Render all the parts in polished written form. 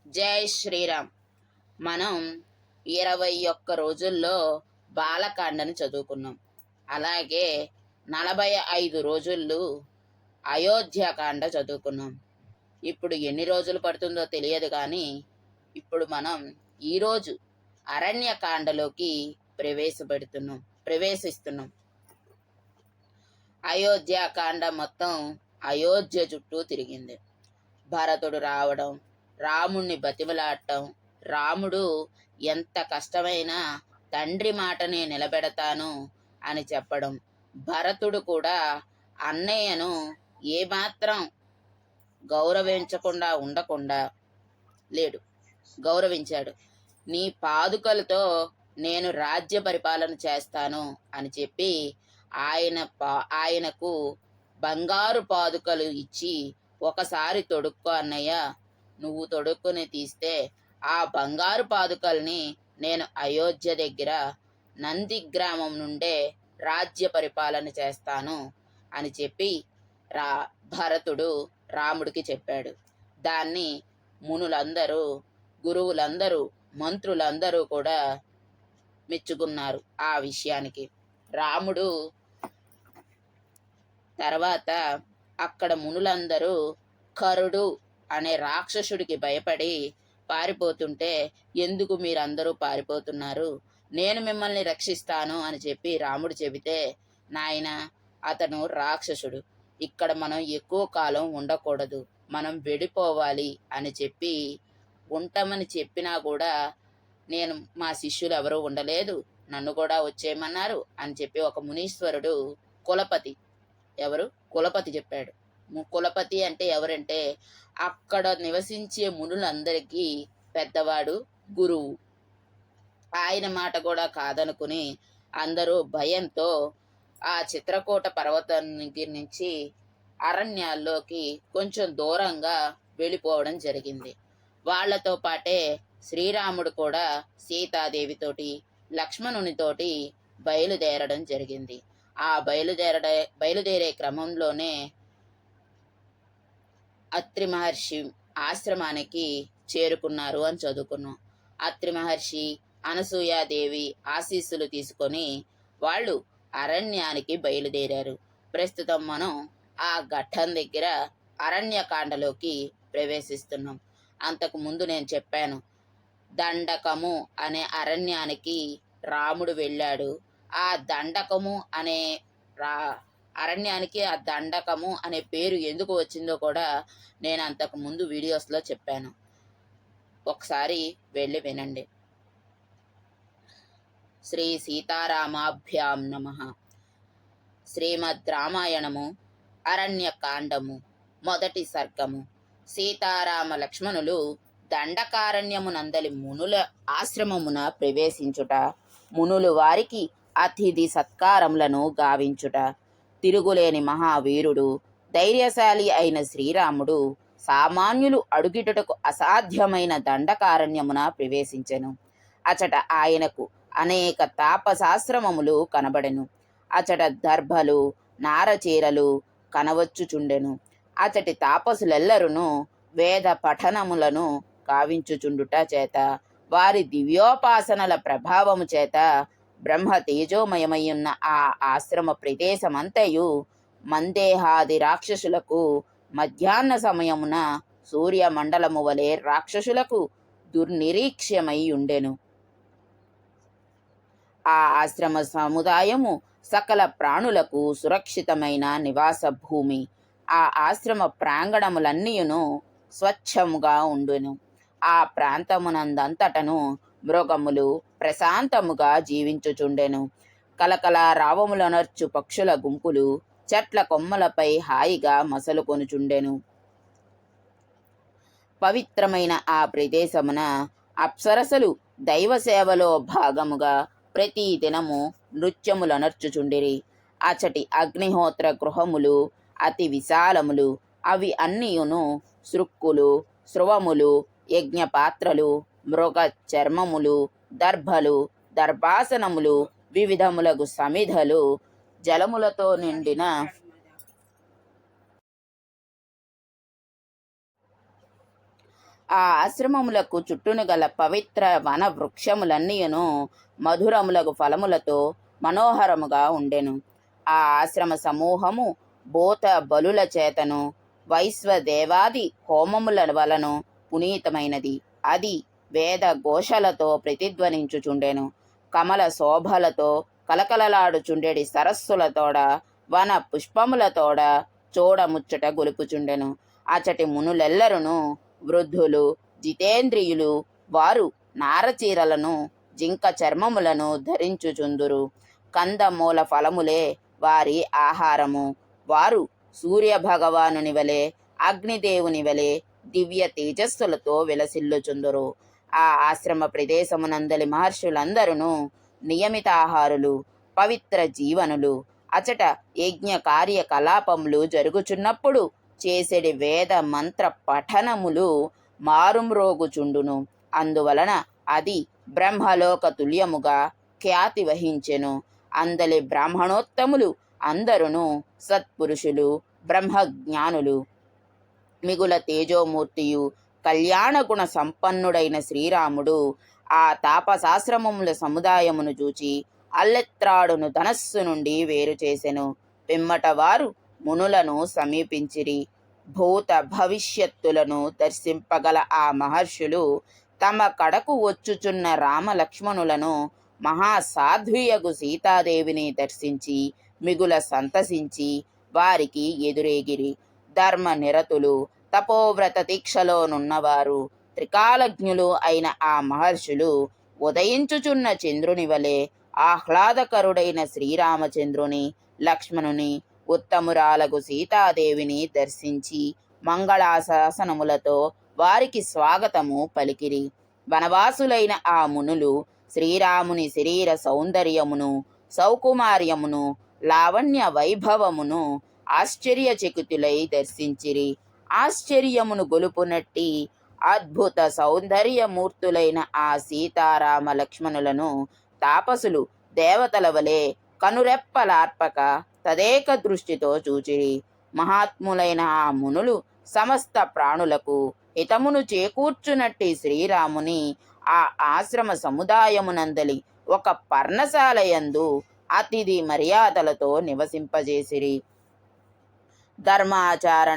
జై శ్రీరామ్. మనం 21 రోజుల్లో బాలకాండని చదువుకున్నాం. అలాగే 45 రోజులు అయోధ్యకాండ చదువుకున్నాం. ఇప్పుడు ఎన్ని రోజులు పడుతుందో తెలియదు, కానీ ఇప్పుడు మనం ఈరోజు అరణ్యకాండలోకి ప్రవేశిస్తున్నాం. అయోధ్యకాండ మొత్తం అయోధ్య చుట్టూ తిరిగింది. భరతుడు రావడం, రాముణ్ణి బతిమలాడటం, రాముడు ఎంత కష్టమైనా తండ్రి మాటనే నిలబెడతాను అని చెప్పడం, భరతుడు కూడా అన్నయ్యను ఏమాత్రం ఉండకుండా లేడు, గౌరవించాడు. నీ పాదుకలతో నేను రాజ్య పరిపాలన చేస్తాను అని చెప్పి ఆయనకు బంగారు పాదుకలు ఇచ్చి, ఒకసారి తొడుక్కో అన్నయ్య, నువ్వు తొడుక్కుని తీస్తే ఆ బంగారు పాదుకల్ని నేను అయోధ్య దగ్గర నంది గ్రామం నుండే రాజ్య పరిపాలన చేస్తాను అని చెప్పి భరతుడు రాముడికి చెప్పాడు. దాన్ని మునులందరూ, గురువులందరూ, మంత్రులందరూ కూడా మెచ్చుకున్నారు. ఆ విషయానికి రాముడు తర్వాత అక్కడ మునులందరూ కరుడు అనే రాక్షసుడికి భయపడి పారిపోతుంటే, ఎందుకు మీరందరూ పారిపోతున్నారు, నేను మిమ్మల్ని రక్షిస్తాను అని చెప్పి రాముడు చెబితే, నాయన, అతను రాక్షసుడు, ఇక్కడ మనం ఎక్కువ కాలం ఉండకూడదు, మనం వెళ్ళిపోవాలి అని చెప్పి, ఉంటామని చెప్పినా కూడా నేను, మా శిష్యులు ఎవరూ ఉండలేదు, నన్ను కూడా వచ్చేయమన్నారు అని చెప్పి ఒక మునీశ్వరుడు, కులపతి చెప్పాడు. కులపతి అంటే ఎవరంటే అక్కడ నివసించే మునులందరికీ పెద్దవాడు, గురువు. ఆయన మాట కూడా కాదనుకుని అందరూ భయంతో ఆ చిత్రకూట పర్వతం దగ్గర నుంచి అరణ్యాల్లోకి కొంచెం దూరంగా వెళ్ళిపోవడం జరిగింది. వాళ్లతో పాటే శ్రీరాముడు కూడా సీతాదేవితోటి, లక్ష్మణునితోటి బయలుదేరడం జరిగింది. ఆ బయలుదేరే క్రమంలోనే అత్రి మహర్షి ఆశ్రమానికి చేరుకున్నారు అని చదువుకున్నాం. అత్రి మహర్షి, అనసూయాదేవి ఆశీస్సులు తీసుకొని వాళ్ళు అరణ్యానికి బయలుదేరారు. ప్రస్తుతం మనం ఆ ఘట్టం దగ్గర అరణ్యకాండలోకి ప్రవేశిస్తున్నాం. అంతకు ముందు నేను చెప్పాను, దండకము అనే అరణ్యానికి రాముడు వెళ్ళాడు. ఆ దండకము అనే అరణ్యానికి ఆ దండకము అనే పేరు ఎందుకు వచ్చిందో కూడా నేను అంతకు ముందు వీడియోస్లో చెప్పాను, ఒకసారి వెళ్ళి వినండి. శ్రీ సీతారామాభ్యాం నమః. శ్రీమద్ రామాయణము అరణ్యకాండము మొదటి సర్గము. సీతారామ లక్ష్మణులు దండకారణ్యమునందలి మునుల ఆశ్రమమున ప్రవేశించుట, మునులు వారికి అతిథి సత్కారములను గావించుట. తిరుగులేని మహావీరుడు, ధైర్యశాలి అయిన శ్రీరాముడు సామాన్యులు అడుగిటకు అసాధ్యమైన దండకారణ్యమున ప్రవేశించెను. అచట ఆయనకు అనేక తాపసాశ్రమములు కనబడెను. అచట దర్భలు, నారచీరలు కనవచ్చుచుండెను. అచటి తాపసులెల్లరును వేద పఠనములను గావించుచుండుట చేత, వారి దివ్యోపాసనల ప్రభావము చేత బ్రహ్మ తేజోమయమయ్యున్న ఆ ఆశ్రమ ప్రదేశమంతయు మందేహాది రాక్షసులకు మధ్యాహ్న సమయమున సూర్యమండలము వలె రాక్షసులకు దుర్నిరీక్ష్యమై ఉండెను. ఆ ఆశ్రమ సముదాయము సకల ప్రాణులకు సురక్షితమైన నివాస భూమి. ఆ ఆశ్రమ ప్రాంగణములన్నీయును స్వచ్ఛముగా ఉండును. ఆ ప్రాంతమునందంతటను మృగములు ప్రశాంతముగా జీవించుచుండెను. కలకల రావములనర్చు పక్షుల గుంపులు చెట్ల కొమ్మలపై హాయిగా మసలుకొనుచుండెను. పవిత్రమైన ఆ ప్రదేశమున అప్సరసలు దైవ సేవలో భాగముగా ప్రతి దినము నృత్యములనర్చుచుండిరి. అచటి అగ్నిహోత్ర గృహములు అతి విశాలములు. అవి అన్నియును సృక్కులు, స్రువములు, యజ్ఞపాత్రలు, మృగ చర్మములు, దర్భలు, దర్భాసనములు, వివిధములగు సమిధలు, జలములతో నిండిన ఆ ఆశ్రమములకు చుట్టూను గల పవిత్ర వన వృక్షములన్నీయును మధురములగు ఫలములతో మనోహరముగా ఉండెను. ఆ ఆశ్రమ సమూహము భూత బలుల చేతను వైశ్వదేవాది హోమముల వలను పునీతమైనది. అది వేద ఘోషలతో ప్రతిధ్వనించుచుండెను. కమల శోభలతో కలకలలాడుచుండెడి సరస్సులతోడ వన పుష్పములతోడ చూడముచ్చట గొలుపుచుండెను. అచటి మునులెల్లరును వృద్ధులు జితేంద్రియులు వారు నారచీరలను జింక చర్మములను ధరించుచుందురు. కందమూల ఫలములే వారి ఆహారము. వారు సూర్య భగవానుని వలె అగ్నిదేవుని వలె దివ్య తేజస్సులతో విలసిల్లుచుందురు. ఆ ఆశ్రమ ప్రదేశమునందలి మహర్షులందరూ నియమితాహారులు, పవిత్ర జీవనులు. అచట యజ్ఞ కార్యకలాపములు జరుగుచున్నప్పుడు చేసెడి వేద మంత్ర పఠనములు మారుమ్రోగుచుండును. అందువలన అది బ్రహ్మలోక తుల్యముగా ఖ్యాతి వహించెను. అందలి బ్రాహ్మణోత్తములు అందరును సత్పురుషులు, బ్రహ్మజ్ఞానులు. మిగుల తేజోమూర్తియు కళ్యాణగుణ సంపన్నుడైన శ్రీరాముడు ఆ తాపసాశ్రమముల సముదాయమును చూచి అల్లెత్రాడును ధనస్సు నుండి వేరు చేసెను. పిమ్మట వారు మునులను సమీపించిరి. భూత భవిష్యత్తులను దర్శింపగల ఆ మహర్షులు తమ కడకు వచ్చుచున్న రామలక్ష్మణులను మహాసాధ్వియగు సీతాదేవిని దర్శించి మిగుల సంతసించి వారికి ఎదురేగిరి. ధర్మ నిరతులు, తపోవ్రత దీక్షలోనున్నవారు, త్రికాలజ్ఞులు అయిన ఆ మహర్షులు ఉదయించుచున్న చంద్రుని వలె ఆహ్లాదకరుడైన శ్రీరామచంద్రుని, లక్ష్మణుని, ఉత్తమురాలగు సీతాదేవిని దర్శించి మంగళాశాసనములతో వారికి స్వాగతము పలికిరి. వనవాసులైన ఆ మునులు శ్రీరాముని శరీర సౌందర్యమును, సౌకుమార్యమును, లావణ్య వైభవమును ఆశ్చర్యచకితులై దర్శించిరి. ఆశ్చర్యమును గొలుపునట్టి అద్భుత సౌందర్యమూర్తులైన ఆ సీతారామ లక్ష్మణులను తాపసులు దేవతల వలె కనురెప్పలార్పక తదేక దృష్టితో చూచిరి. మహాత్ములైన ఆ మునులు సమస్త ప్రాణులకు హితమును చేకూర్చునట్టి శ్రీరాముని ఆ ఆశ్రమ సముదాయమునందలి ఒక పర్ణశాలయందు అతిథి మర్యాదలతో నివసింపజేసిరి. ధర్మాచార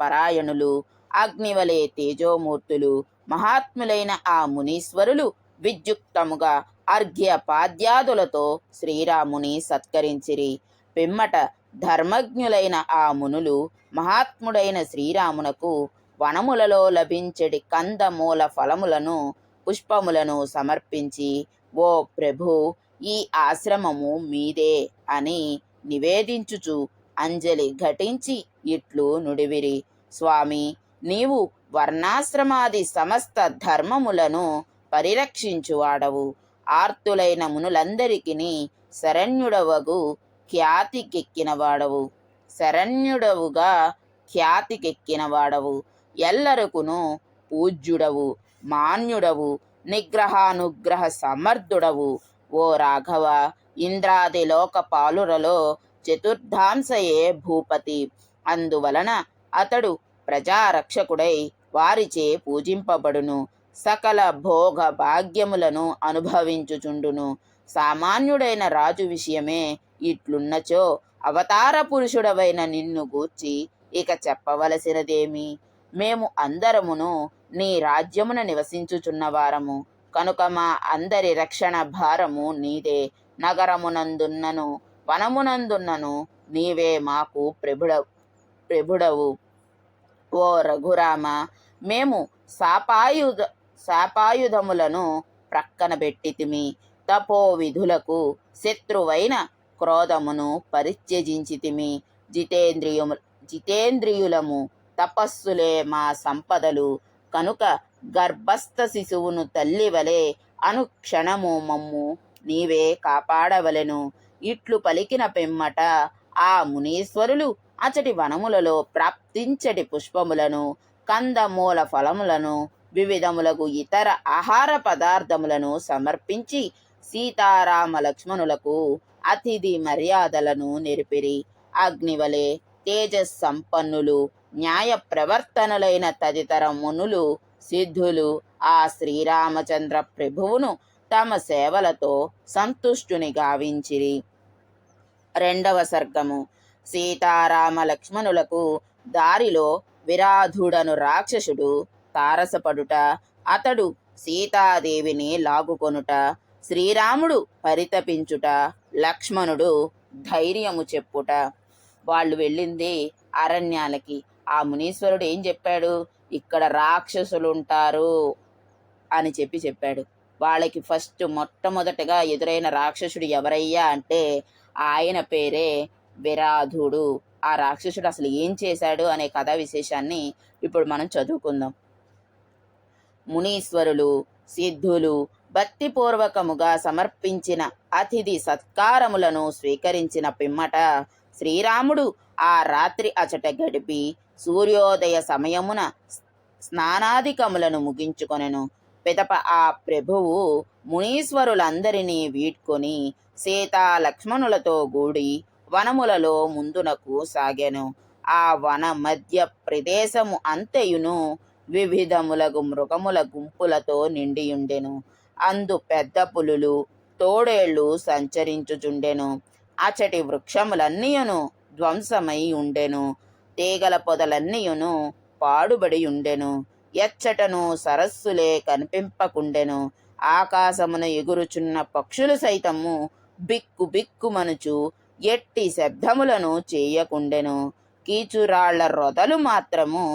పరాయణులు, అగ్నివలే తేజోమూర్తులు, మహాత్ములైన ఆ మునీశ్వరులు విద్యుక్తముగా అర్ఘ్య పాద్యాదులతో శ్రీరాముని సత్కరించిరి. పిమ్మట ధర్మజ్ఞులైన ఆ మునులు మహాత్ముడైన శ్రీరామునకు వనములలో లభించడి కందమూల ఫలములను, పుష్పములను సమర్పించి, ఓ ప్రభు, ఈ ఆశ్రమము మీదే అని నివేదించుచు అంజలి ఘటించి ఇట్లు నుడివిరి. స్వామి, నీవు వర్ణాశ్రమాది సమస్త ధర్మములను పరిరక్షించువాడవు. ఆర్తులైన మునులందరికీ శరణ్యుడవగు శరణ్యుడవుగా ఖ్యాతికెక్కినవాడవు. ఎల్లరకును పూజ్యుడవు, మాన్యుడవు, నిగ్రహానుగ్రహ సమర్థుడవు. ఓ రాఘవ, ఇంద్రాది లోకపాలురలో చతుర్థాంశయే భూపతి. అందువలన అతడు ప్రజారక్షకుడై వారిచే పూజింపబడును. సకల భోగ భాగ్యములను అనుభవించుచుండును. సామాన్యుడైన రాజు విషయమే ఇట్లున్నచో అవతార పురుషుడవైన నిన్ను గూర్చి ఇక చెప్పవలసినదేమి? మేము అందరమును నీ రాజ్యమున నివసించుచున్నవారము కనుక మా అందరి రక్షణ భారము నీదే. నగరమునందున్నను వనమునందున్నను నీవే మాకు ప్రభుడవు. ఓ రఘురామ, మేము శాపాయుధములను ప్రక్కన పెట్టితిమి. తపో విధులకు శత్రువైన క్రోధమును పరిత్యజించితిమి. జితేంద్రియులము, తపస్సులే మా సంపదలు కనుక గర్భస్థ శిశువును తల్లివలే అనుక్షణము మమ్ము నీవే కాపాడవలెను. ఇట్లు పలికిన పిమ్మట ఆ మునీశ్వరులు అచటి వనములలో ప్రాప్తించటి పుష్పములను, కందమూల ఫలములను, వివిధములకు ఇతర ఆహార పదార్థములను సమర్పించి సీతారామ లక్ష్మణులకు అతిథి మర్యాదలను నెరిపిరి. అగ్నివలే తేజస్సంపన్నులు, న్యాయ ప్రవర్తనులైన తదితర మునులు సిద్ధులు ఆ శ్రీరామచంద్ర ప్రభువును తమ సేవలతో సంతుష్టుని గావించిరి. రెండవ సర్గము. సీతారామ లక్ష్మణులకు దారిలో విరాధుడను రాక్షసుడు తారసపడుట, అతడు సీతాదేవిని లాగుకొనుట, శ్రీరాముడు పరితపించుట, లక్ష్మణుడు ధైర్యము చెప్పుట. వాళ్ళు వెళ్ళింది అరణ్యాలకి. ఆ మునీశ్వరుడు ఏం చెప్పాడు? ఇక్కడ రాక్షసులుంటారు అని చెప్పాడు. వాళ్ళకి మొట్టమొదటగా ఎదురైన రాక్షసుడు ఎవరయ్యా అంటే ఆయన పేరే విరాధుడు. ఆ రాక్షసుడు అసలు ఏం చేశాడు అనే కథా విశేషాన్ని ఇప్పుడు మనం చదువుకుందాం. మునీశ్వరులు సిద్ధులు భక్తిపూర్వకముగా సమర్పించిన అతిథి సత్కారములను స్వీకరించిన పిమ్మట శ్రీరాముడు ఆ రాత్రి అచట గడిపి సూర్యోదయ సమయమున స్నానాధికములను ముగించుకొనెను. పిదప ఆ ప్రభువు మునీశ్వరులందరినీ వీడ్కొని సీతా లక్ష్మణులతో గూడి వనములలో ముందునకు సాగెను. ఆ వన మధ్య ప్రదేశము అంతయును వివిధములగు మృగముల గుంపులతో నిండియుండెను. అందు పెద్ద పులులు తోడేళ్లు సంచరించుచుండెను. అచటి వృక్షములన్నీయును ధ్వంసమై ఉండెను. తీగల పొదలన్నీయును పాడుబడి ఉండెను. ఎచ్చటను సరస్సులే కనిపింపకుండెను. ఆకాశమున ఎగురుచున్న పక్షులు సైతము బిక్కు బిక్కుమనుచు ఎట్టి శబ్దములను చేయకుండెను. కీచురాళ్ల రొదలు మాత్రము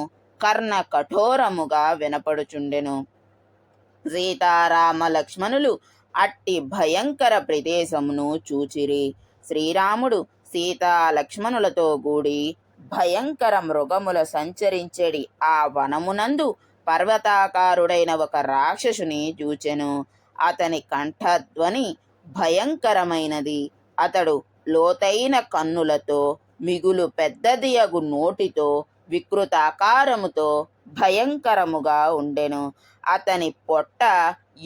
కర్ణ కఠోరముగా వినపడుచుండెను. సీతారామ లక్ష్మణులు అట్టి భయంకర ప్రదేశమును చూచిరి. శ్రీరాముడు సీతా లక్ష్మణులతో గూడి భయంకర మృగముల సంచరించెడి ఆ వనమునందు పర్వతాకారుడైన ఒక రాక్షసుని చూచెను. అతని కంఠధ్వని భయంకరమైనది. అతడు లోతైన కన్నులతో మిగులు పెద్దదియగు నోటితో వికృతాకారముతో భయంకరముగా ఉండెను. అతని పొట్ట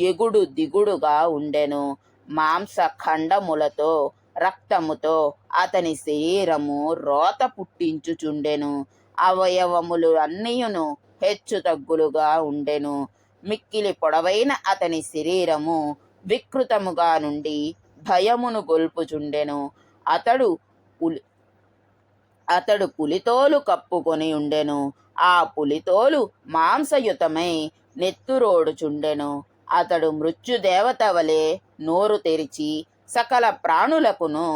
ఎగుడు దిగుడుగా ఉండెను. మాంసఖండములతో రక్తముతో అతని శరీరము రోత పుట్టించుచుండెను. అవయవములు అన్నీయును హెచ్చు తగ్గులుగా ఉండెను. మిక్కిలి పొడవైన అతని శరీరము వికృతముగా నుండి భయమును గొల్పుచుండెను. అతడు పులితోలు కప్పుకొని ఉండెను. ఆ పులితోలు మాంసయుతమై నెత్తురోడుచుండెను. అతడు మృత్యుదేవత వలె నోరు తెరిచి సకల ప్రాణులకును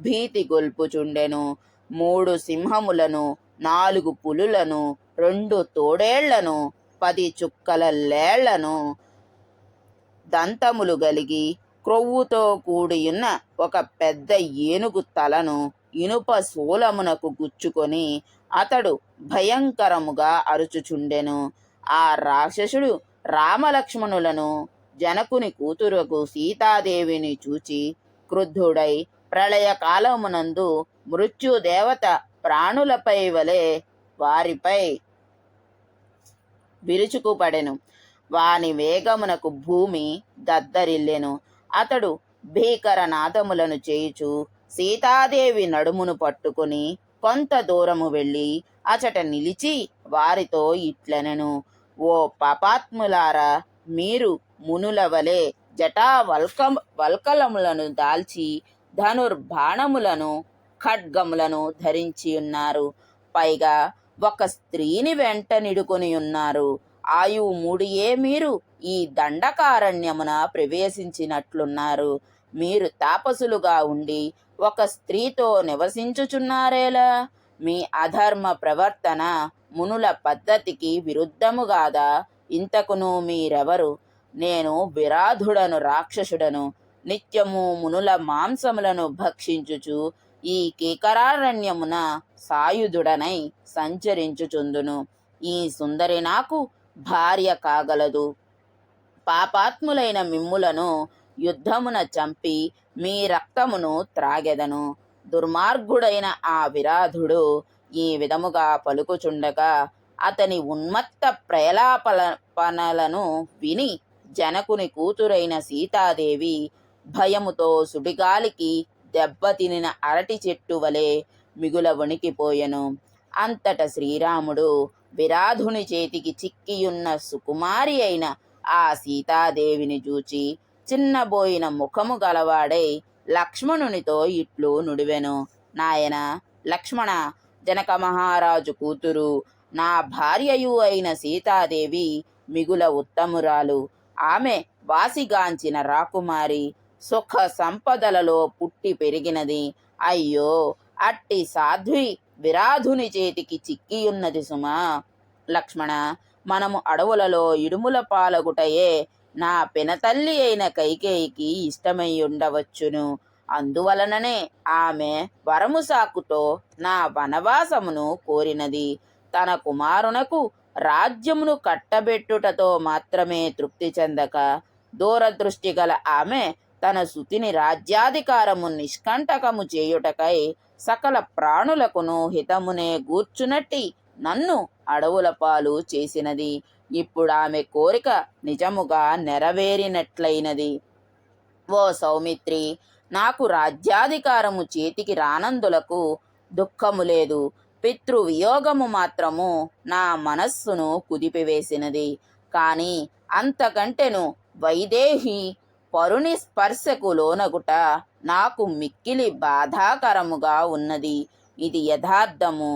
భీతి గొల్పుచుండెను. 3 సింహములను, 4 పులులను, 2 తోడేళ్లను, 10 చుక్కల లేళ్లను, దంతములు గలిగి క్రొవ్వుతో కూడియున్న ఒక పెద్ద ఏనుగు తలను ఇనుప శూలమునకు గుచ్చుకొని అతడు భయంకరముగా అరుచుచుండెను. ఆ రాక్షసుడు రామలక్ష్మణులను జనకుని కూతురుకు సీతాదేవిని చూచి క్రుద్ధుడై ప్రళయకాలమునందు మృత్యుదేవత ప్రాణులపై వలె వారిపై విరుచుకుపడెను. వాని వేగమునకు భూమి దద్దరిల్లెను. అతడు భీకర నాదములను చేయుచు సీతాదేవి నడుమును పట్టుకుని కొంత దూరము వెళ్ళి అచట నిలిచి వారితో ఇట్లనెను. ఓ పాపాత్ములారా, మీరు మునుల వలె జటా వల్కలములను దాల్చి ధనుర్బాణములను ఖడ్గములను ధరించి ఉన్నారు. పైగా ఒక స్త్రీని వెంట నిడుకొని ఉన్నారు. ఆయువు మూడియే మీరు ఈ దండకారణ్యమున ప్రవేశించినట్లున్నారు. మీరు తాపసులుగా ఉండి ఒక స్త్రీతో నివసించుచున్నారేలా? మీ అధర్మ ప్రవర్తన మునుల పద్ధతికి విరుద్ధముగాదా? ఇంతకును మీరెవరు? నేను విరాధుడను రాక్షసుడను. నిత్యము మునుల మాంసములను భక్షించుచు ఈ కీకరారణ్యమున సాయుధుడనై సంచరించుచుందును. ఈ సుందరి నాకు భార్య కాగలదు. పాపాత్ములైన మిమ్ములను యుద్ధమున చంపి మీ రక్తమును త్రాగెదను. దుర్మార్గుడైన ఆ విరాధుడు ఈ విధముగా పలుకుచుండగా అతని ఉన్మత్త ప్రలాపనలను విని జనకుని కూతురైన సీతాదేవి భయముతో సుడిగాలికి దెబ్బతినిన అరటి చెట్టు వలె మిగుల వణికిపోయెను. అంతట శ్రీరాముడు విరాధుని చేతికి చిక్కియున్న సుకుమారి అయిన ఆ సీతాదేవిని చూచి చిన్నబోయిన ముఖము గలవాడై లక్ష్మణునితో ఇట్లు నుడివెను. నాయన లక్ష్మణ, జనక మహారాజు కూతురు, నా భార్యయు అయిన సీతాదేవి మిగుల ఉత్తమురాలు. ఆమె వాసిగాంచిన రాకుమారి, సుఖ సంపదలలో పుట్టి పెరిగినది. అయ్యో, అట్టి సాధ్వి విరాధుని చేతికి చిక్కియున్నది సుమా. లక్ష్మణ, మనము అడవులలో ఇడుముల పాలగుటయే నా పినతల్లి అయిన కైకేయికి ఇష్టమై ఉండవచ్చును. అందువలననే ఆమె వరము సాకుతో నా వనవాసమును కోరినది. తన కుమారునకు రాజ్యమును కట్టబెట్టుటతో మాత్రమే తృప్తి చెందక దూరదృష్టి గల ఆమె తన సుతిని రాజ్యాధికారము నిష్కంటకము చేయుటకై సకల ప్రాణులకును హితమునే గూర్చునట్టి నన్ను అడవుల పాలు చేసినది. ఇప్పుడు ఆమె కోరిక నిజముగా నెరవేరినట్లయినది. ఓ సౌమిత్రి, నాకు రాజ్యాధికారము చేతికి రానందులకు దుఃఖము లేదు. పితృవియోగము మాత్రము నా మనస్సును కుదిపివేసినది. కాని అంతకంటెను వైదేహి పరుని స్పర్శకు లోనగుట నాకు మిక్కిలి బాధాకరముగా ఉన్నది. ఇది యథార్థము.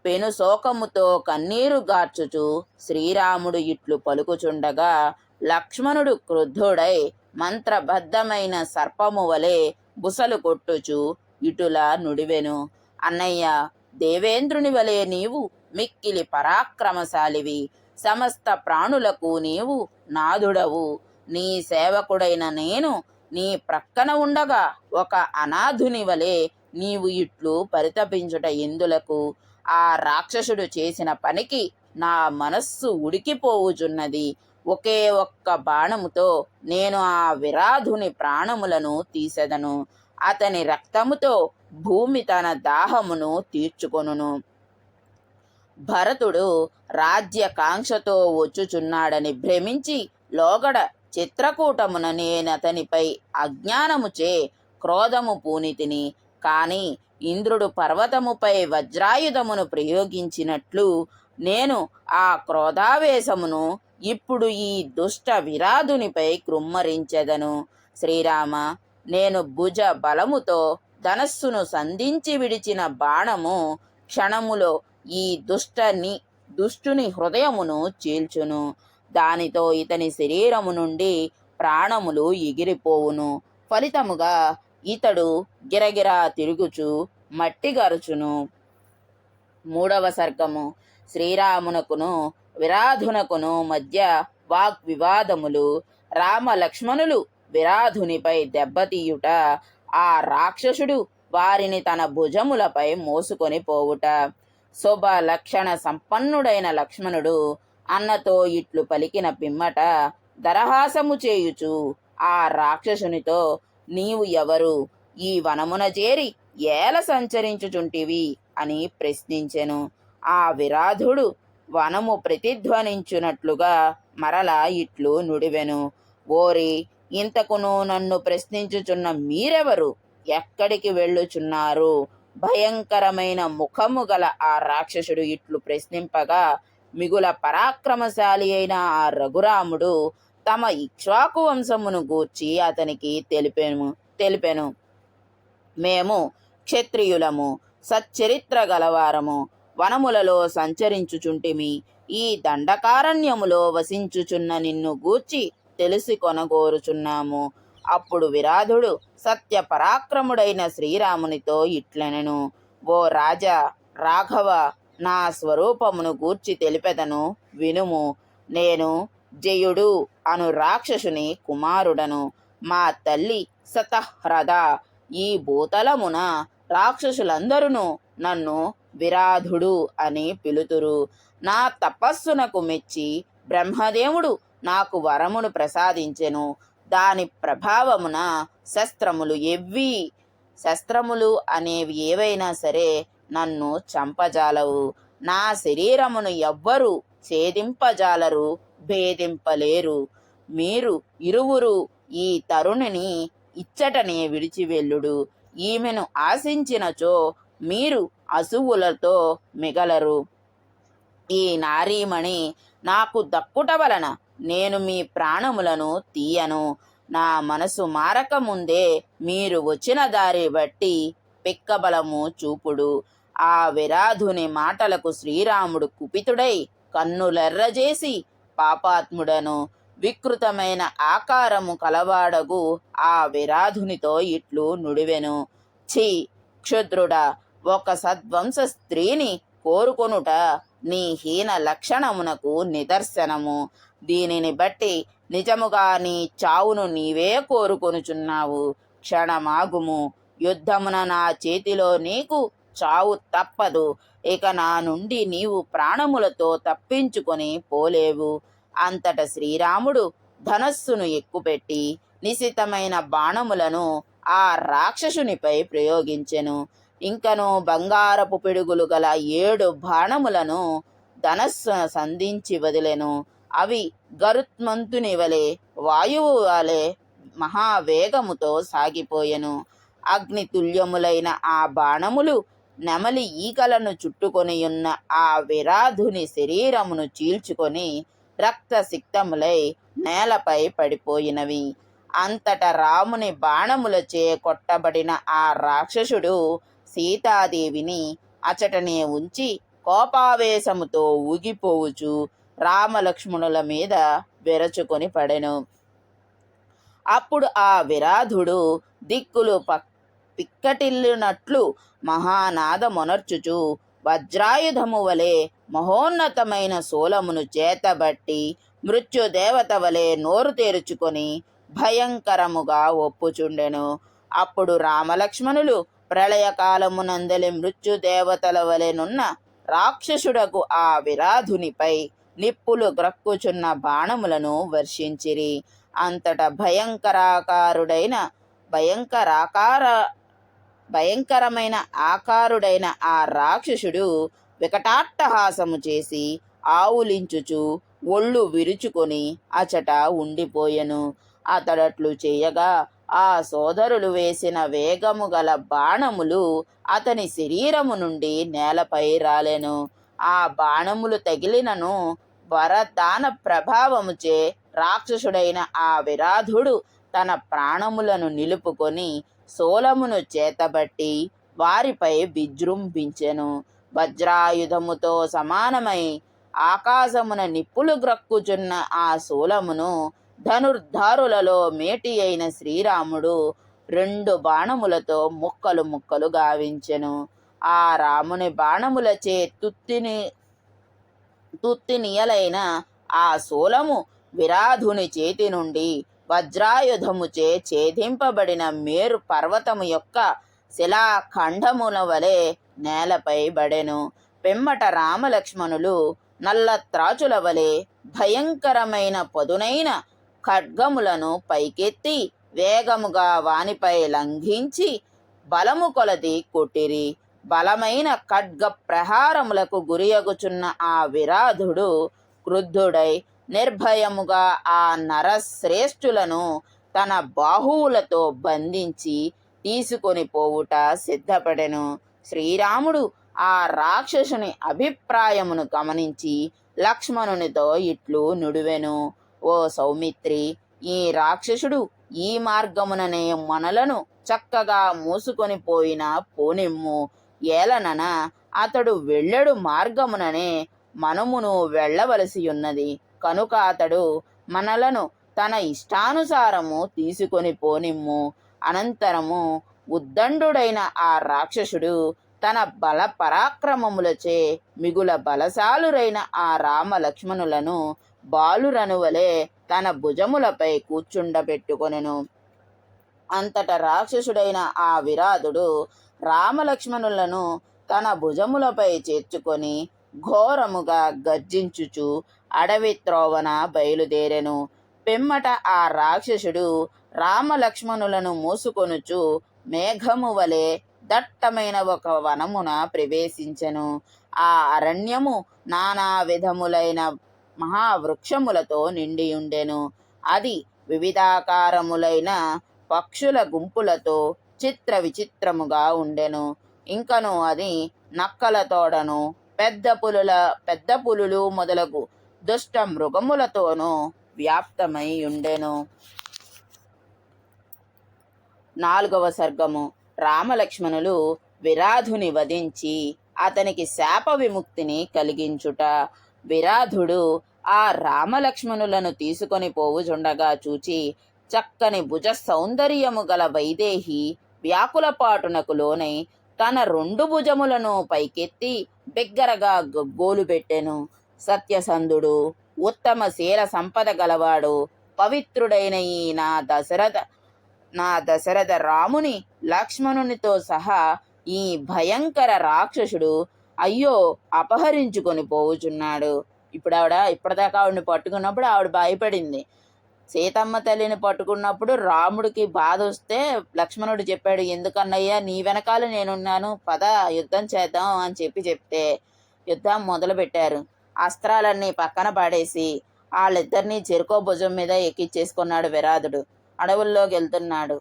పెను శోకముతో కన్నీరు గార్చుచు శ్రీరాముడు ఇట్లు పలుకుచుండగా లక్ష్మణుడు క్రుద్ధుడై మంత్రబద్ధమైన సర్పము వలె బుసలు కొట్టుచు ఇటులా నుడివెను. అన్నయ్య, దేవేంద్రుని వలె నీవు మిక్కిలి పరాక్రమశాలివి. సమస్త ప్రాణులకు నీవు నాథుడవు. నీ సేవకుడైన నేను నీ ప్రక్కన ఉండగా ఒక అనాథుని వలె నీవు ఇట్లు పరితపించుట ఎందులకు? ఆ రాక్షసుడు చేసిన పనికి నా మనస్సు ఉడికిపోవుచున్నది. ఒకే ఒక్క బాణముతో నేను ఆ విరాధుని ప్రాణములను తీసెదను. అతని రక్తముతో భూమి తన దాహమును తీర్చుకొనును. భరతుడు రాజ్యకాంక్షతో వచ్చుచున్నాడని భ్రమించి లోగడ చిత్రకూటమున నేనతనిపై అజ్ఞానముచే క్రోధము పూనితిని. కాని ఇంద్రుడు పర్వతముపై వజ్రాయుధమును ప్రయోగించినట్లు నేను ఆ క్రోధావేశమును ఇప్పుడు ఈ దుష్ట విరాధునిపై కృమ్మరించెదను. శ్రీరామ, నేను భుజ బలముతో ధనస్సును సంధించి విడిచిన బాణము క్షణములో ఈ దుష్టుని హృదయమును చీల్చును. దానితో ఇతని శరీరము నుండి ప్రాణములు ఎగిరిపోవును. ఫలితముగా ఇతడు గిరగిరా తిరుగుచు మట్టిగరుచును. 3వ సర్గము. శ్రీరామునకును విరాధునకును మధ్య వాగ్వివాదములు. రామ లక్ష్మణులు విరాధునిపై దెబ్బతీయుట, ఆ రాక్షసుడు వారిని తన భుజములపై మోసుకొని పోవుట. శుభ లక్షణ సంపన్నుడైన లక్ష్మణుడు అన్నతో ఇట్లు పలికిన పిమ్మట దరహాసము చేయుచు ఆ రాక్షసునితో, నీవు ఎవరు? ఈ వనమున చేరి ఏల సంచరించుచుంటివి అని ప్రశ్నించెను. ఆ విరాధుడు వనము ప్రతిధ్వనించునట్లుగా మరలా ఇట్లు నుడివెను. ఓరి, ఇంతకును నన్ను ప్రశ్నించుచున్న మీరెవరు? ఎక్కడికి వెళ్ళుచున్నారు? భయంకరమైన ముఖము గల ఆ రాక్షసుడు ఇట్లు ప్రశ్నింపగా మిగుల పరాక్రమశాలి అయిన ఆ రఘురాముడు తమ ఇక్ష్వాకు వంశమును గూర్చి అతనికి తెలిపెను. మేము క్షత్రియులము, సచ్చరిత్ర గలవారము. వనములలో సంచరించుచుంటిమి. ఈ దండకారణ్యములో వసించుచున్న నిన్ను గూర్చి తెలిసి కొనగోరుచున్నాము. అప్పుడు విరాధుడు సత్య పరాక్రముడైన శ్రీరామునితో ఇట్లనెను. ఓ రాజా, రాఘవ, నా స్వరూపమును గూర్చి తెలిపెదను, వినుము. నేను జయుడు అను రాక్షసుని కుమారుడను. మా తల్లి సతహ్రద. ఈ భూతలమున రాక్షసులందరూ నన్ను విరాధుడు అని పిలుతురు. నా తపస్సునకు మెచ్చి బ్రహ్మదేవుడు నాకు వరమును ప్రసాదించెను. దాని ప్రభావమున శస్త్రములు అనేవి ఏవైనా సరే నన్ను చంపజాలవు. నా శరీరమును ఎవ్వరూ ఛేదింపజాలరు, భేదింపలేరు. మీరు ఇరువురు ఈ తరుణిని ఇచ్చటనే విడిచి వెళ్ళుడు. ఈమెను ఆశించినచో మీరు అసువులతో మిగలరు. ఈ నారీమణి నాకు దక్కుట వలన నేను మీ ప్రాణములను తీయను. నా మనసు మారక ముందే మీరు వచ్చిన దారి బట్టి పిక్కబలము చూపుడు. ఆ విరాధుని మాటలకు శ్రీరాముడు కుపితుడై కన్నులెర్రజేసి, పాపాత్ముడను వికృతమైన ఆకారము కలవాడగు ఆ విరాధునితో ఇట్లు నుడివెను. ఛీ క్షుద్రుడా, ఒక సద్వంశ స్త్రీని కోరుకొనుట నీ హీన లక్షణమునకు నిదర్శనము. దీనిని బట్టి నిజముగా నీ చావును నీవే కోరుకొనుచున్నావు. క్షణమాగుము, యుద్ధమున నా చేతిలో నీకు చావు తప్పదు. ఇక నా నుండి నీవు ప్రాణములతో తప్పించుకొని పోలేవు. అంతట శ్రీరాముడు ధనస్సును ఎక్కుపెట్టి నిశితమైన బాణములను ఆ రాక్షసునిపై ప్రయోగించెను. ఇంకను బంగారపు పిడుగులు గల 7 బాణములను ధనస్సును సంధించి వదిలెను. అవి గరుత్మంతుని వలె వాయువు వలె మహావేగముతో సాగిపోయెను. అగ్నితుల్యములైన ఆ బాణములు నెమలి ఈకలను చుట్టుకొనియున్న ఆ విరాధుని శరీరమును చీల్చుకొని రక్తసిక్తములై నేలపై పడిపోయినవి. అంతట రాముని బాణములచే కొట్టబడిన ఆ రాక్షసుడు సీతాదేవిని అచటనే ఉంచి కోపావేశముతో ఊగిపోవుచు రామలక్ష్మణుల మీద విరచుకొని పడెను. అప్పుడు ఆ విరాధుడు దిక్కులు పిక్కటిల్లినట్లు మహానాదమొనర్చుచు వజ్రాయుధము వలె మహోన్నతమైన శూలమును చేతబట్టి మృత్యుదేవత వలె నోరు తెరుచుకొని భయంకరముగా ఒప్పుచుండెను. అప్పుడు రామలక్ష్మణులు ప్రళయకాలమునందలి మృత్యుదేవతల వలెనున్న రాక్షసుడకు ఆ విరాధునిపై నిప్పులు గ్రక్కుచున్న బాణములను వర్షించిరి. అంతట భయంకరమైన ఆకారుడైన ఆ రాక్షసుడు వికటాట్టహాసము చేసి ఆవులించుచు ఒళ్ళు విరుచుకొని అచట ఉండిపోయెను. అతడట్లు చేయగా ఆ సోదరులు వేసిన వేగము గల బాణములు అతని శరీరము నుండి నేలపై రాలెను. ఆ బాణములు తగిలినను వరదాన ప్రభావముచే రాక్షసుడైన ఆ విరాధుడు తన ప్రాణములను నిలుపుకొని శూలమును చేతబట్టి వారిపై విజృంభించెను. వజ్రాయుధముతో సమానమై ఆకాశమున నిప్పులు గ్రక్కుచున్న ఆ శూలమును ధనుర్ధారులలో మేటి అయిన శ్రీరాముడు 2 బాణములతో ముక్కలు ముక్కలు గావించెను. ఆ రాముని బాణములచే తుత్తినియలైన ఆ శూలము విరాధుని చేతి నుండి వజ్రాయుధముచే ఛేదింపబడిన మేరు పర్వతము యొక్క శిలాఖండముల వలె నేలపై బడెను. పిమ్మట రామలక్ష్మణులు నల్ల త్రాచుల వలె భయంకరమైన పదునైన ఖడ్గములను పైకెత్తి వేగముగా వానిపై లంఘించి బలము కొలది కొట్టిరి. బలమైన ఖడ్గ ప్రహారములకు గురియగుచున్న ఆ విరాధుడు క్రుద్ధుడై నిర్భయముగా ఆ నరశ్రేష్ఠులను తన బాహువులతో బంధించి తీసుకొని పోవుట సిద్ధపడెను. శ్రీరాముడు ఆ రాక్షసుని అభిప్రాయమును గమనించి లక్ష్మణునితో ఇట్లు నుడివెను. ఓ సౌమిత్రి, ఈ రాక్షసుడు ఈ మార్గముననే మనలను చక్కగా మూసుకొని పోయిన పోనిమ్ము. ఏలనన అతడు వెళ్ళడు మార్గముననే మనమును వెళ్ళవలసి ఉన్నది. కనుక అతడు మనలను తన ఇష్టానుసారము తీసుకొని పోనిమ్ము. అనంతరము ఉద్దండుడైన ఆ రాక్షసుడు తన బల పరాక్రమములచే మిగుల బలశాలురైన ఆ రామ లక్ష్మణులను బాలురనువలే తన భుజములపై కూర్చుండబెట్టుకొనెను. అంతట రాక్షసుడైన ఆ విరాధుడు రామలక్ష్మణులను తన భుజములపై చేర్చుకొని ఘోరముగా గర్జించుచు అడవి త్రోవన బయలుదేరెను. పిమ్మట ఆ రాక్షసుడు రామలక్ష్మణులను మూసుకొనుచు మేఘము వలె దట్టమైన ఒక వనమున ప్రవేశించెను. ఆ అరణ్యము నానా విధములైన మహావృక్షములతో నిండియుండెను. అది వివిధాకారములైన పక్షుల గుంపులతో చిత్ర విచిత్రముగా ఉండెను. ఇంకను అది నక్కల తోడను పెద్ద పులులు మొదలగు దుష్ట మృగములతోనూ వ్యాప్తమై ఉండెను. 4వ సర్గము. రామలక్ష్మణులు విరాధుని వధించి అతనికి శాప విముక్తిని కలిగించుట. విరాధుడు ఆ రామలక్ష్మణులను తీసుకొని పోవుచుండగా చూచి చక్కని భుజ సౌందర్యము గల వైదేహి వ్యాకులపాటునకు లోనై తన 2 భుజములను పైకెత్తి బిగ్గరగా గగ్గోలు పెట్టెను. సత్యసంధుడు, ఉత్తమ శీల సంపద గలవాడు, పవిత్రుడైన ఈ నా దశరథ రాముని లక్ష్మణునితో సహా ఈ భయంకర రాక్షసుడు అయ్యో అపహరించుకొని పోవుచున్నాడు. ఇప్పటిదాకా ఆవిడని పట్టుకున్నప్పుడు ఆవిడ భయపడింది. సీతమ్మ తల్లిని పట్టుకున్నప్పుడు రాముడికి బాధ వస్తే లక్ష్మణుడు చెప్పాడు, ఎందుకన్నయ్యా నీ వెనకాల నేనున్నాను, పద యుద్ధం చేద్దాం అని చెప్తే యుద్ధం మొదలు పెట్టారు. అస్త్రాలన్నీ పక్కన పాడేసి వాళ్ళిద్దరినీ చెరుకో భుజం మీద ఎక్కించేసుకున్నాడు విరాధుడు. అడవుల్లోకి వెళ్తున్నాడు.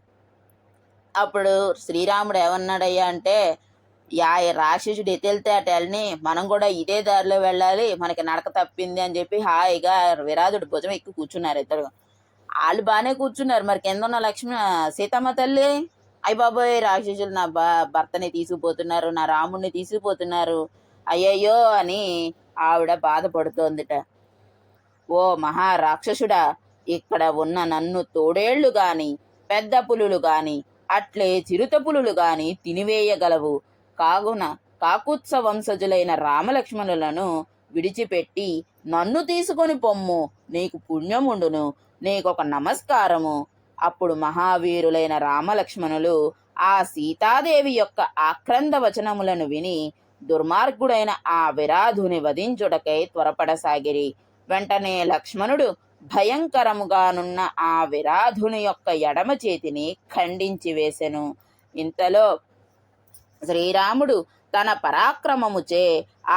అప్పుడు శ్రీరాముడు ఏమన్నాడయ్యా అంటే, రాక్షసుడు ఎటు వెళ్తే అటు వెళ్ళని, మనం కూడా ఇదే దారిలో వెళ్ళాలి, మనకి నడక తప్పింది అని చెప్పి హాయిగా విరాధుడు భుజం ఎక్కి కూర్చున్నారు ఇద్దరు. వాళ్ళు బాగానే కూర్చున్నారు. మరి కింద ఉన్న సీతమ్మ తల్లి అయ్య బాబోయ్ రాక్షసులు నా భర్తని తీసుకుపోతున్నారు, నా రాముడిని తీసుకుపోతున్నారు, అయ్యయ్యో అని ఆవిడ బాధపడుతోందిట. ఓ మహారాక్షసుడా, ఇక్కడ ఉన్న నన్ను తోడేళ్లు గాని పెద్ద పులులు గాని అట్లే చిరుత పులులు గాని తినివేయగలవు. కాగున కాకుత్స వంశజులైన రామలక్ష్మణులను విడిచిపెట్టి నన్ను తీసుకొని పొమ్ము, నీకు పుణ్యముండును, నీకొక నమస్కారము. అప్పుడు మహావీరులైన రామలక్ష్మణులు ఆ సీతాదేవి యొక్క ఆక్రంద వచనములను విని దుర్మార్గుడైన ఆ విరాధుని వధించుటకై త్వరపడసాగిరి. వెంటనే లక్ష్మణుడు భయంకరముగానున్న ఆ విరాధుని యొక్క ఎడమ చేతిని ఖండించి వేసెను. ఇంతలో శ్రీరాముడు తన పరాక్రమముచే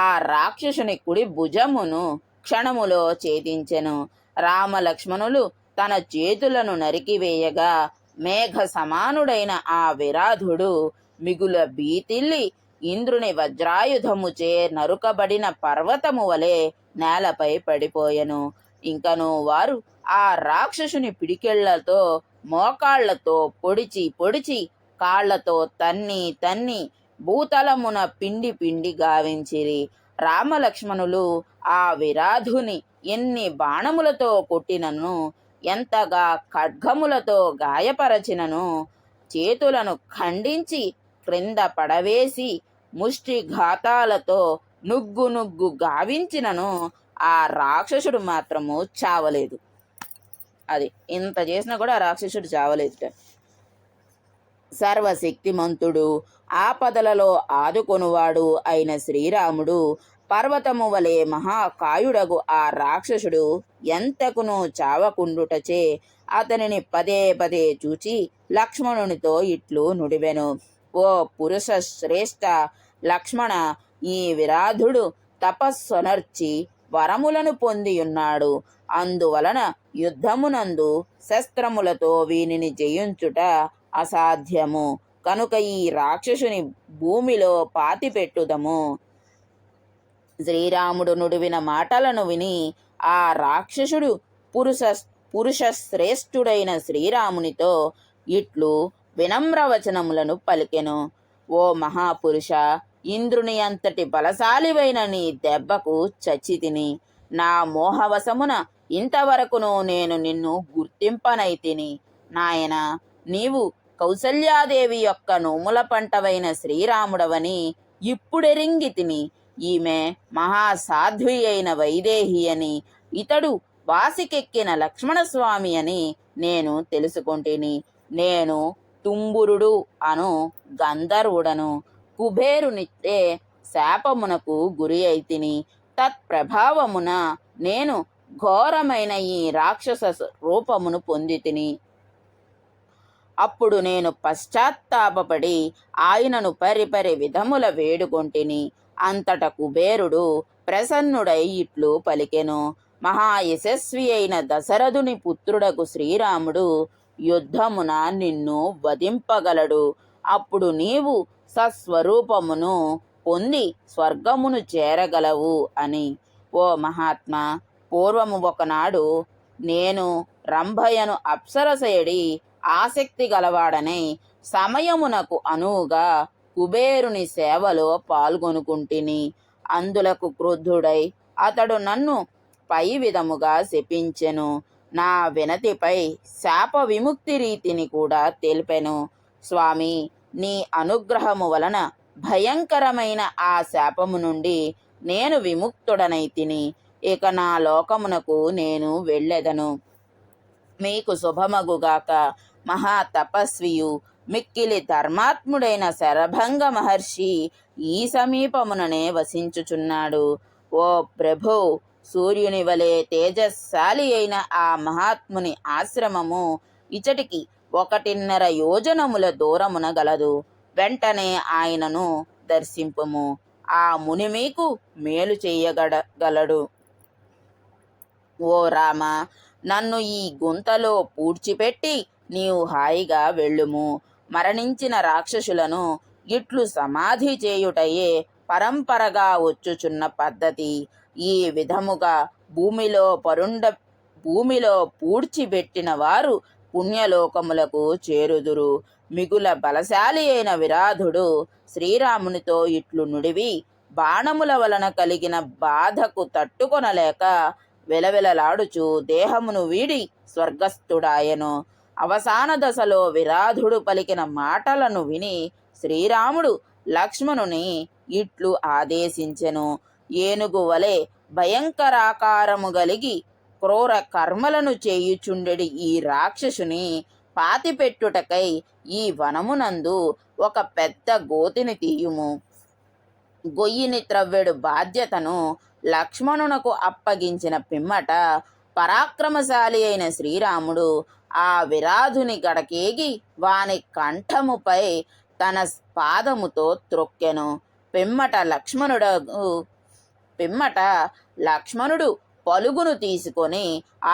ఆ రాక్షసుని కుడి భుజమును క్షణములో ఛేదించెను. రామలక్ష్మణులు తన చేతులను నరికివేయగా మేఘ సమానుడైన ఆ విరాధుడు మిగుల భీతిల్లి ఇంద్రుని వజ్రాయుధముచే నరుకబడిన పర్వతము వలె నేలపై పడిపోయెను. ఇంకను వారు ఆ రాక్షసుని పిడికెళ్లతో మోకాళ్లతో పొడిచి కాళ్లతో తన్ని భూతలమున పిండి గావించిరి. రామలక్ష్మణులు ఆ విరాధుని ఎన్ని బాణములతో కొట్టినను, ఎంతగా ఖడ్గములతో గాయపరచినను, చేతులను ఖండించి క్రింద పడవేసి ముష్టిఘాతాలతో నుగ్గు గావించినను ఆ రాక్షసుడు మాత్రము చావలేదు. అది ఇంత చేసినా కూడా ఆ రాక్షసుడు చావలేదు. సర్వశక్తిమంతుడు, ఆపదలలో ఆదుకొనువాడు అయిన శ్రీరాముడు పర్వతము వలె మహాకాయుడగు ఆ రాక్షసుడు ఎంతకును చావకుండుటచే అతనిని పదే చూచి లక్ష్మణునితో ఇట్లు నుడివెను. ఓ పురుష శ్రేష్ఠ లక్ష్మణ, ఈ విరాధుడు తపస్సొనర్చి వరములను పొందియున్నాడు. అందువలన యుద్ధమునందు శస్త్రములతో వీనిని జయించుట అసాధ్యము. కనుక ఈ రాక్షసుని భూమిలో పాతిపెట్టుదము. శ్రీరాముడు నుడివిన మాటలను విని ఆ రాక్షసుడు పురుష శ్రేష్ఠుడైన శ్రీరామునితో ఇట్లు వినమ్రవచనములను పలికెను. ఓ మహాపురుష, ఇంద్రుని అంతటి బలశాలివైన నీ దెబ్బకు చచ్చితిని. నా మోహవశమున ఇంతవరకును నేను నిన్ను గుర్తింపనైతిని. నాయన, నీవు కౌసల్యాదేవి యొక్క నోముల పంటవైన శ్రీరాముడవని ఇప్పుడెరింగితిని. ఈమె మహాసాధ్వి అయిన వైదేహి అని, ఇతడు వాసికెక్కిన లక్ష్మణస్వామి అని నేను తెలుసుకొంటిని. నేను తుంబురుడు అను గంధర్వుడను. కుబేరునిట్టే శాపమునకు గురి అయితిని. తత్ప్రభావమున నేను ఘోరమైన ఈ రాక్షస రూపమును పొందితిని. అప్పుడు నేను పశ్చాత్తాపపడి ఆయనను పరిపరి విధముల వేడుకొంటిని. అంతట కుబేరుడు ప్రసన్నుడై ఇట్లు పలికెను. మహాయశస్వి అయిన దశరథుని పుత్రుడకు శ్రీరాముడు యుద్ధమున నిన్ను వధింపగలడు. అప్పుడు నీవు సస్వరూపమును పొంది స్వర్గమును చేరగలవు అని. ఓ మహాత్మా, పూర్వము ఒకనాడు నేను రంభయను అప్సరసయడి ఆసక్తి గలవాడనై సమయమునకు అనువుగా కుబేరుని సేవలో పాల్గొనుకుంటిని. అందులకు క్రుద్ధుడై అతడు నన్ను పై విధముగా శపించెను. నా వినతిపై శాప విముక్తి రీతిని కూడా తెలిపెను. స్వామి, నీ అనుగ్రహము వలన భయంకరమైన ఆ శాపము నుండి నేను విముక్తుడనైతిని. ఇక నా లోకమునకు నేను వెళ్ళెదను. మీకు శుభమగుగాక. మహా తపస్వియు మిక్కిలి ధర్మాత్ముడైన శరభంగ మహర్షి ఈ సమీపముననే వసించుచున్నాడు. ఓ ప్రభు, సూర్యుని వలె తేజస్శాలి అయిన ఆ మహాత్ముని ఆశ్రమము ఇచటికి 1.5 యోజనముల దూరమున గలదు. వెంటనే ఆయనను దర్శింపుము. ఆ ముని మీకు మేలు చేయగలడు. ఓ రామ, నన్ను ఈ గుంతలో పూడ్చిపెట్టి నీవు హాయిగా వెళ్ళుము. మరణించిన రాక్షసులను ఇట్లు సమాధి చేయుటయే పరంపరగా వచ్చుచున్న పద్ధతి. ఈ విధముగా భూమిలో పూడ్చిపెట్టిన వారు పుణ్యలోకములకు చేరుదురు. మిగుల బలశాలి అయిన విరాధుడు శ్రీరామునితో ఇట్లు నుడివి బాణముల వలన కలిగిన బాధకు తట్టుకొనలేక వెలవెలలాడుచు దేహమును వీడి స్వర్గస్థుడాయను. అవసాన దశలో విరాధుడు పలికిన మాటలను విని శ్రీరాముడు లక్ష్మణుని ఇట్లు ఆదేశించెను. ఏనుగు వలె భయంకరాకారము గలిగి క్రూర కర్మలను చేయుచుండెడి ఈ రాక్షసుని పాతిపెట్టుటకై ఈ వనమునందు ఒక పెద్ద గోతిని తీయుము. గొయ్యిని త్రవ్వెడు బాధ్యతను లక్ష్మణునకు అప్పగించిన పిమ్మట పరాక్రమశాలి అయిన శ్రీరాముడు ఆ విరాధుని గడకేగి వాని కంఠముపై తన పాదముతో త్రొక్కెను. పిమ్మట లక్ష్మణుడు పలుగును తీసుకొని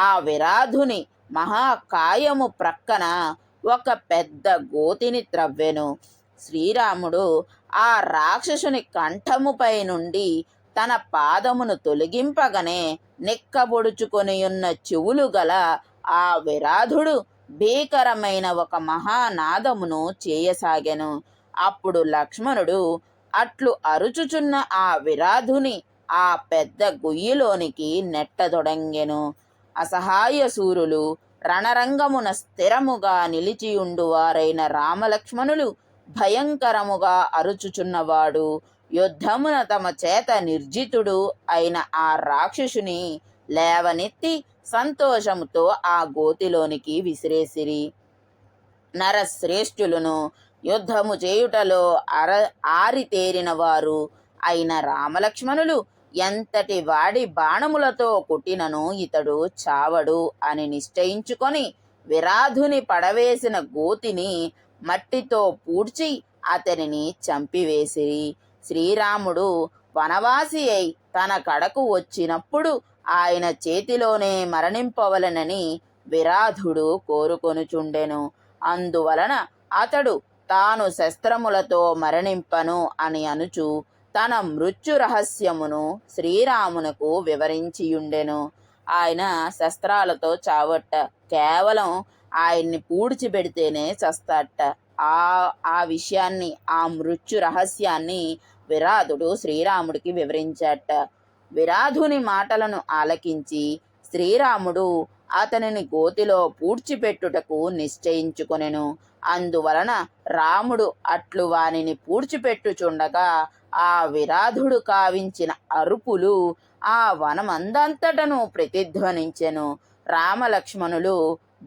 ఆ విరాధుని మహాకాయము ప్రక్కన ఒక పెద్ద గోతిని త్రవ్వెను. శ్రీరాముడు ఆ రాక్షసుని కంఠముపై నుండి తన పాదమును తొలగింపగనే నిక్కబొడుచుకొనియున్న చెవులు గల ఆ విరాధుడు భీకరమైన ఒక మహానాదమును చేయసాగెను. అప్పుడు లక్ష్మణుడు అట్లు అరుచుచున్న ఆ విరాధుని ఆ పెద్ద గొయ్యిలోనికి నెట్టదొడంగెను. అసహాయ శూరులు రణరంగమున స్థిరముగా నిలిచియుండువారైన రామలక్ష్మణులు భయంకరముగా అరుచుచున్నవాడు యుద్ధమున తమ చేత నిర్జితుడు అయిన ఆ రాక్షసుని లేవనెత్తి సంతోషముతో ఆ గోతిలోనికి విసిరేసిరి. నరశ్రేష్ఠులను యుద్ధము చేయుటలో ఆరితేరిన వారు అయిన రామలక్ష్మణులు ఎంతటి వాడి బాణములతో కొట్టినను ఇతడు చావడు అని నిశ్చయించుకొని విరాధుని పడవేసిన గోతిని మట్టితో పూడ్చి అతనిని చంపివేసిరి. శ్రీరాముడు వనవాసి అయి తన కడకు వచ్చినప్పుడు ఆయన చేతిలోనే మరణింపవలనని విరాధుడు కోరుకొనుచుండెను. అందువలన అతడు తాను శస్త్రములతో మరణింపను అని అనుచు తన మృత్యు రహస్యమును శ్రీరామునకు వివరించియుండెను. ఆయన శస్త్రాలతో చావట్ట, కేవలం ఆయన్ని పూడ్చిపెడితేనే చస్తాట. ఆ విషయాన్ని, ఆ మృత్యు రహస్యాన్ని విరాధుడు శ్రీరాముడికి వివరించాట. విరాధుని మాటలను ఆలకించి శ్రీరాముడు అతనిని గోతిలో పూడ్చిపెట్టుటకు నిశ్చయించుకొనెను. అందువలన రాముడు అట్లు వానిని పూడ్చిపెట్టుచుండగా ఆ విరాధుడు కావించిన అరుపులు ఆ వనమందంతటను ప్రతిధ్వనించెను. రామలక్ష్మణులు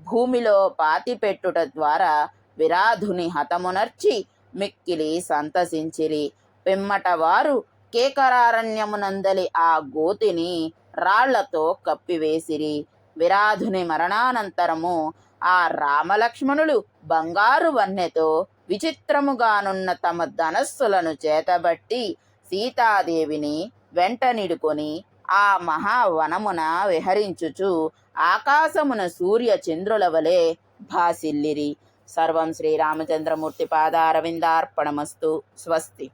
భూమిలో పాతిపెట్టుట ద్వారా విరాధుని హతమునర్చి మిక్కిలి సంతసించిరి. పిమ్మట వారు కేకరారణ్యమునందలి ఆ గోతిని రాళ్లతో కప్పివేసిరి. విరాధుని మరణానంతరము ఆ రామలక్ష్మణులు బంగారు వన్నెతో విచిత్రముగానున్న తమ ధనస్సులను చేతబట్టి సీతాదేవిని వెంటనిడుకొని ఆ మహావనమున విహరించుచు ఆకాశమున సూర్య చంద్రుల వలె భాసిల్లిరి. సర్వం శ్రీరామచంద్రమూర్తి పాదారవిందార్పణమస్తు. స్వస్తి.